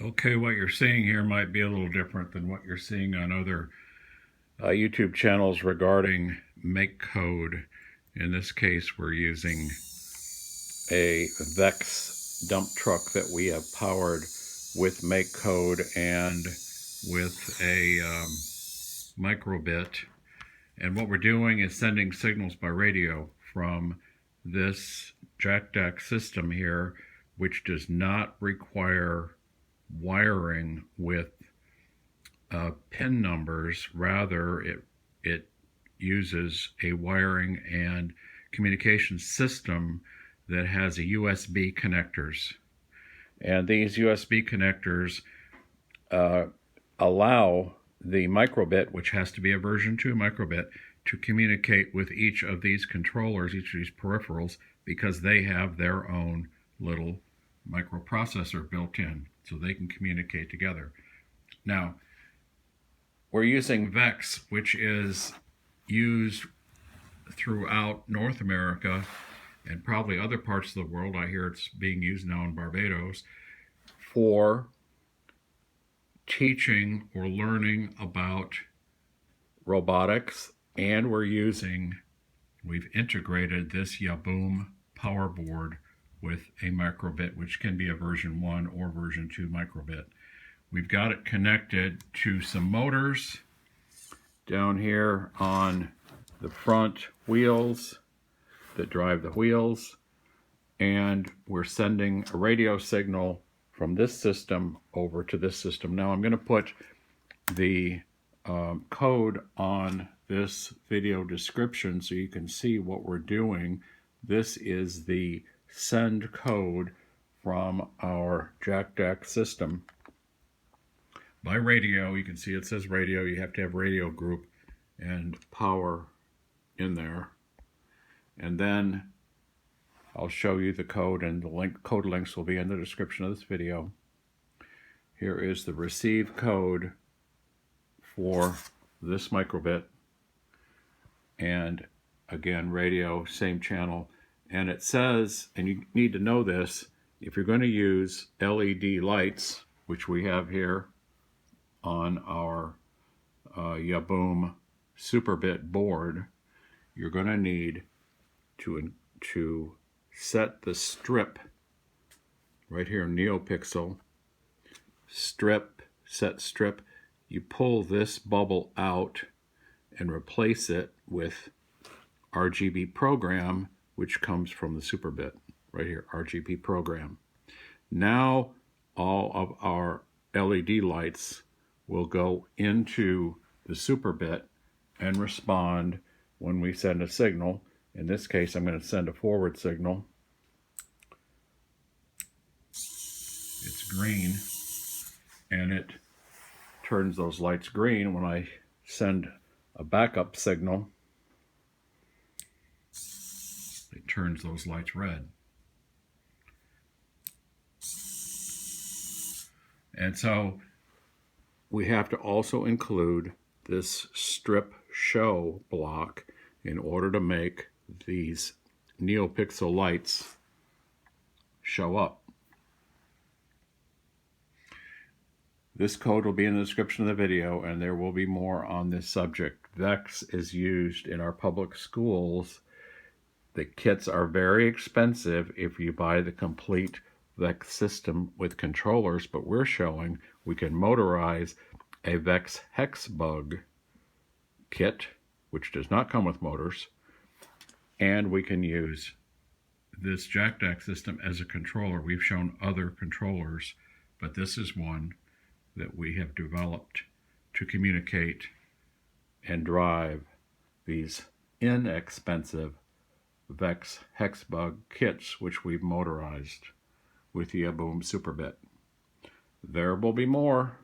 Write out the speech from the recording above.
Okay, what you're seeing here might be a little different than what you're seeing on other YouTube channels regarding MakeCode. In this case, we're using a VEX dump truck that we have powered with MakeCode and with a Microbit. And what we're doing is sending signals by radio from this Jacdac system here, which does not require wiring with pin numbers. Rather, it uses a wiring and communication system that has a USB connectors. And these USB connectors allow the Microbit, which has to be a version 2 Microbit, to communicate with each of these controllers, each of these peripherals, because they have their own little microprocessor built in, so they can communicate together. Now, we're using VEX, which is used throughout North America and probably other parts of the world. I hear it's being used now in Barbados for teaching or learning about robotics, and we've integrated this Yaboom power board with a Microbit, which can be a version 1 or version 2 Microbit. We've got it connected to some motors down here on the front wheels that drive the wheels, and we're sending a radio signal from this system over to this system. Now I'm going to put the code on this video description so you can see what we're doing. This is the send code from our Jacdac system by radio. You can see it says radio. You have to have radio group and power in there. And then I'll show you the code, and the code links will be in the description of this video. Here is the receive code for this Microbit. And again, radio, same channel. And it says, and you need to know this, if you're going to use LED lights, which we have here on our Yaboom Superbit board, you're going to need to set the strip right here, NeoPixel, set strip. You pull this bubble out and replace it with RGB program, which comes from the Superbit right here, RGB program. Now all of our LED lights will go into the Superbit and respond when we send a signal. In this case, I'm going to send a forward signal. It's green, and it turns those lights green. When I send a backup signal, it turns those lights red. And so we have to also include this strip show block in order to make these NeoPixel lights show up. This code will be in the description of the video, and there will be more on this subject. VEX is used in our public schools. The kits are very expensive if you buy the complete VEX system with controllers, but we're showing we can motorize a VEX hex bug kit, which does not come with motors, and we can use this Jacdac system as a controller. We've shown other controllers, but this is one that we have developed to communicate and drive these inexpensive VEX hex bug kits, which we've motorized with the Yaboom Superbit. There will be more.